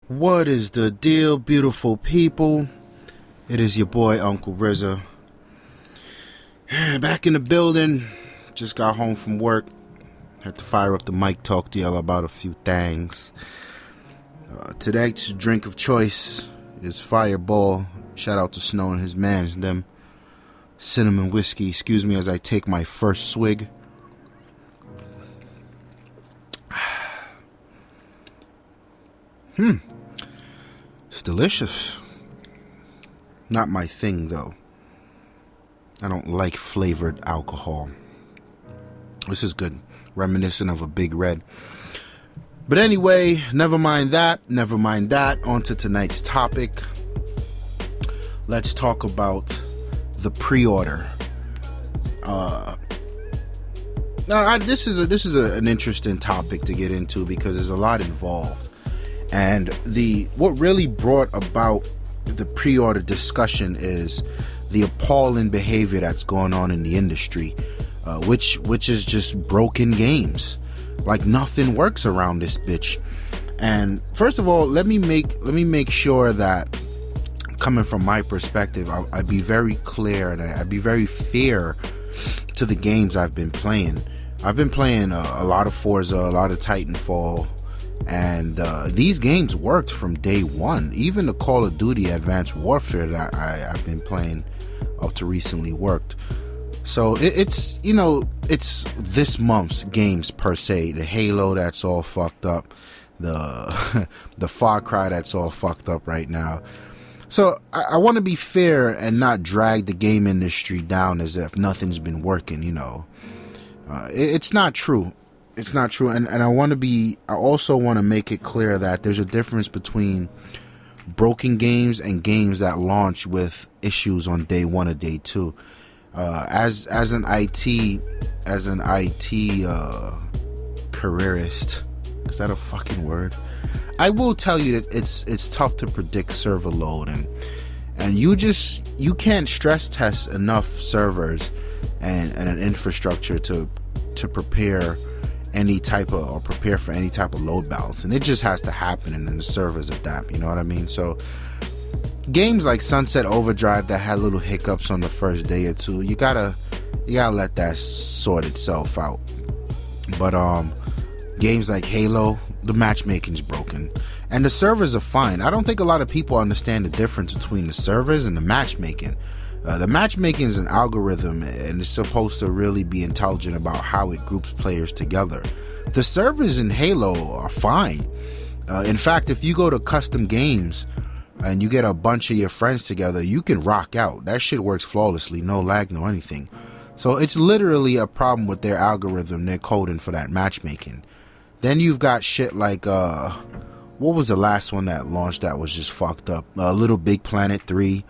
What is the deal, beautiful people? It is your boy, Uncle RZA. Back in the building. Just got home from work. Had to fire up the mic, talk to y'all about a few things. Today's drink of choice is Fireball. Shout out to Snow and his mans, them. Cinnamon whiskey. Excuse me as I take my first swig. It's delicious. Not my thing, though. I don't like flavored alcohol. This is good. Reminiscent of a Big Red. But anyway, never mind that. On to tonight's topic. Let's talk about the pre-order. This is an interesting topic to get into because there's a lot involved. And what really brought about the pre-order discussion is the appalling behavior that's going on in the industry, which is just broken games. Like nothing works around this bitch. And first of all, let me make sure that coming from my perspective, I'd be very clear and I'd be very fair to the games I've been playing. I've been playing a lot of Forza, a lot of Titanfall. And these games worked from day one. Even the Call of Duty Advanced Warfare that I've been playing up to recently worked. So it's this month's games per se. The Halo that's all fucked up. The Far Cry that's all fucked up right now. So I want to be fair and not drag the game industry down as if nothing's been working, It's not true. It's not true, and I also want to make it clear that there's a difference between broken games and games that launch with issues on day one or day two. As an IT careerist, is that a fucking word? I will tell you that it's tough to predict server load, and you can't stress test enough servers and an infrastructure to prepare prepare for any type of load balance, and it just has to happen, and then the servers adapt. You know what I mean? So games like Sunset Overdrive that had little hiccups on the first day or two, you gotta let that sort itself out. But games like Halo, the matchmaking's broken, and the servers are fine. I don't think a lot of people understand the difference between the servers and the matchmaking. The matchmaking is an algorithm and it's supposed to really be intelligent about how it groups players together. The servers in Halo are fine. In fact, if you go to custom games and you get a bunch of your friends together, you can rock out. That shit works flawlessly, no lag, no anything. So it's literally a problem with their algorithm, their coding for that matchmaking. Then you've got shit like, what was the last one that launched that was just fucked up? Little Big Planet 3.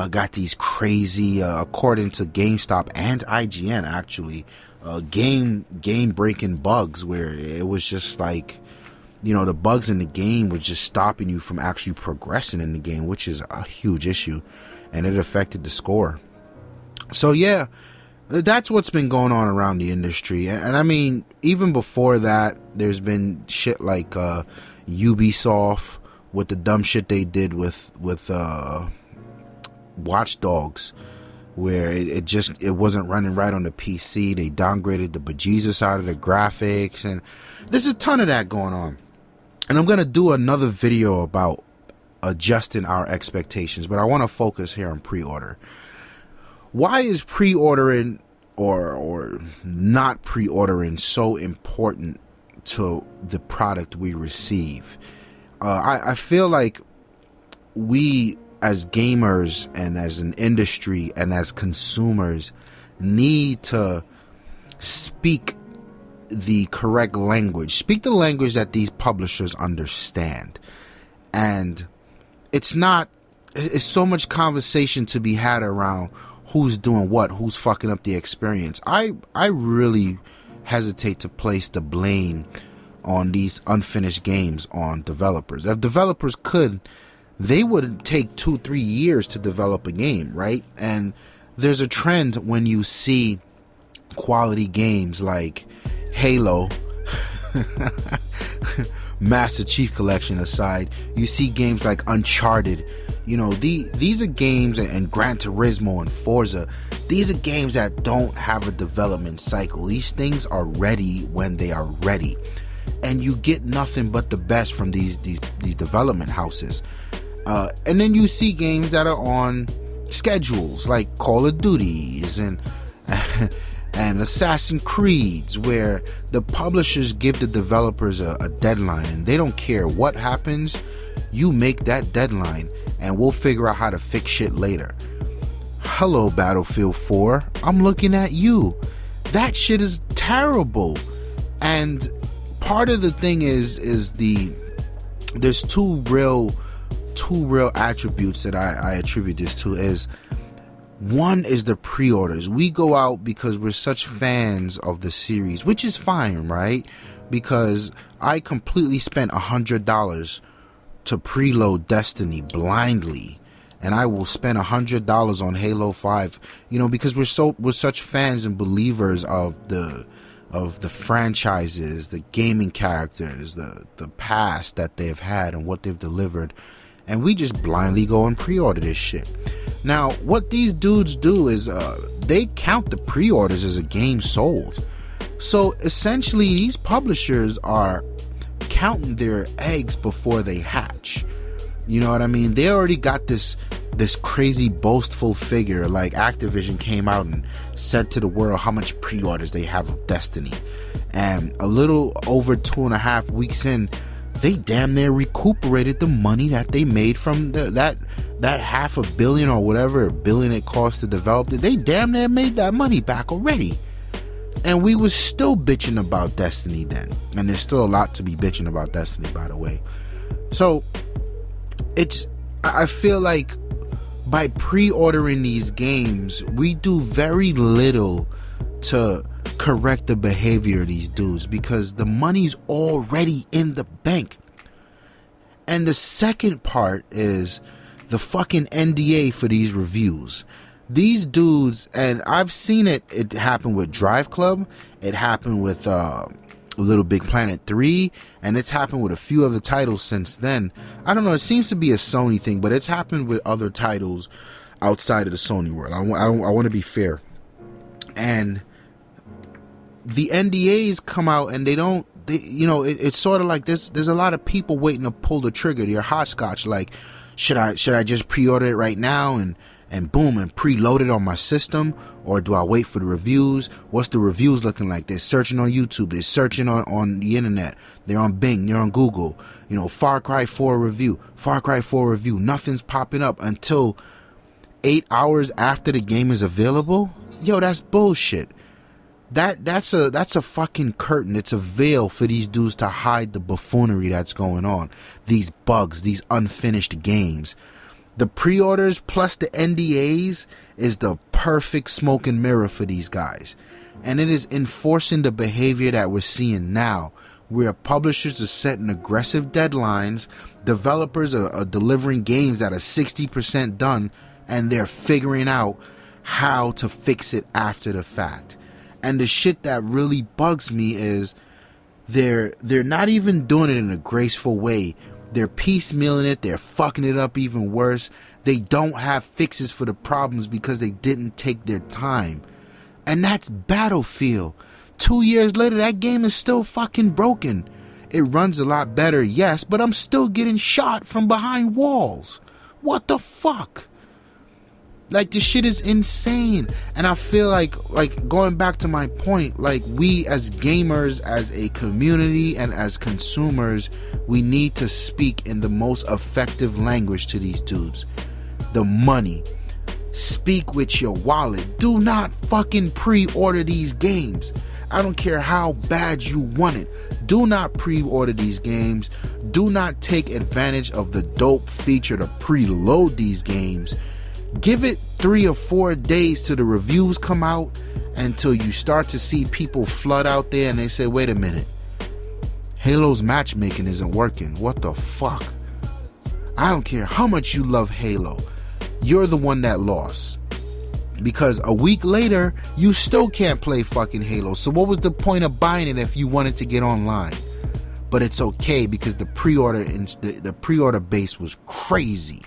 Got these crazy, according to GameStop and IGN actually, game breaking bugs where it was just like, the bugs in the game were just stopping you from actually progressing in the game, which is a huge issue, and it affected the score. So yeah, that's what's been going on around the industry, and I mean, even before that, there's been shit like Ubisoft with the dumb shit they did with Watch Dogs, where it wasn't running right on the PC. They downgraded the bejesus out of the graphics, and there's a ton of that going on. And I'm gonna do another video about adjusting our expectations, but I want to focus here on pre-order. Why is pre-ordering or not pre-ordering so important to the product we receive? I feel like we as gamers and as an industry and as consumers need to speak the correct language, speak the language that these publishers understand. And it's so much conversation to be had around who's doing what, who's fucking up the experience. I really hesitate to place the blame on these unfinished games on developers. If developers could, they would take 2-3 years to develop a game, right? And there's a trend when you see quality games like Halo Master Chief Collection aside, you see games like Uncharted. You know, these are games, and Gran Turismo and Forza, these are games that don't have a development cycle. These things are ready when they are ready, and you get nothing but the best from these development houses. And then you see games that are on schedules like Call of Duties and Assassin's Creeds, where the publishers give the developers a deadline, and they don't care what happens. You make that deadline and we'll figure out how to fix shit later. Hello, Battlefield 4, I'm looking at you. That shit is terrible. And part of the thing is there's two real attributes that I attribute this to. Is one is the pre-orders. We go out because we're such fans of the series, which is fine, right? Because I completely spent $100 to preload Destiny blindly, and I will spend $100 on Halo 5, you know, because we're such fans and believers of the franchises, the gaming characters, the past that they've had and what they've delivered, and we just blindly go and pre-order this shit. Now, what these dudes do is they count the pre-orders as a game sold. So essentially, these publishers are counting their eggs before they hatch. You know what I mean? They already got this crazy boastful figure. Like Activision came out and said to the world how much pre-orders they have of Destiny, and a little over 2.5 weeks in, they damn near recuperated the money that they made from that $500 million or whatever billion it cost to develop it. They damn near made that money back already. And we was still bitching about Destiny then. And there's still a lot to be bitching about Destiny, by the way. So I feel like by pre-ordering these games, we do very little to correct the behavior of these dudes, because the money's already in the bank. And the second part is the fucking NDA for these reviews. These dudes, and I've seen it happen with Drive Club, it happened with Little Big Planet 3, and it's happened with a few other titles since then. I don't know, it seems to be a Sony thing, but it's happened with other titles outside of the Sony world. I want to be fair. And the NDAs come out and it's sort of like this. There's a lot of people waiting to pull the trigger. They're hopscotch. Like, should I just pre-order it right now and boom, and preload it on my system, or do I wait for the reviews? What's the reviews looking like? They're searching on YouTube, they're searching on the internet, they're on Bing, they're on Google. You know, Far Cry 4 review, nothing's popping up until 8 hours after the game is available. Yo, that's bullshit. That's a fucking curtain. It's a veil for these dudes to hide the buffoonery that's going on. These bugs, these unfinished games. The pre-orders plus the NDAs is the perfect smoke and mirror for these guys. And it is enforcing the behavior that we're seeing now, where publishers are setting aggressive deadlines, developers are delivering games that are 60% done, and they're figuring out how to fix it after the fact. And the shit that really bugs me is they're not even doing it in a graceful way. They're piecemealing it. They're fucking it up even worse. They don't have fixes for the problems because they didn't take their time. And that's Battlefield. 2 years later, that game is still fucking broken. It runs a lot better, yes, but I'm still getting shot from behind walls. What the fuck? Like, this shit is insane. And I feel like going back to my point, like, we as gamers, as a community, and as consumers, we need to speak in the most effective language to these dudes. The money. Speak with your wallet. Do not fucking pre-order these games. I don't care how bad you want it. Do not pre-order these games. Do not take advantage of the dope feature to preload these games. Give it 3 or 4 days till the reviews come out, until you start to see people flood out there and they say, wait a minute, Halo's matchmaking isn't working. What the fuck? I don't care how much you love Halo. You're the one that lost. Because a week later, you still can't play fucking Halo. So what was the point of buying it if you wanted to get online? but it's okay because the pre-order base was crazy.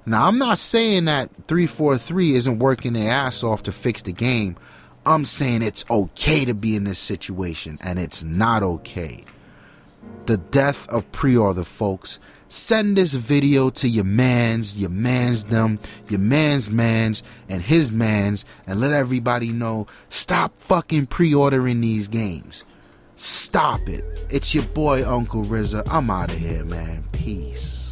Now, I'm not saying that 343 isn't working their ass off to fix the game. I'm saying it's okay to be in this situation, and it's not okay. The death of pre-order, folks. Send this video to your mans, your mans, and his mans, and let everybody know, stop fucking pre-ordering these games. Stop it. It's your boy, Uncle RZA. I'm out of here, man. Peace.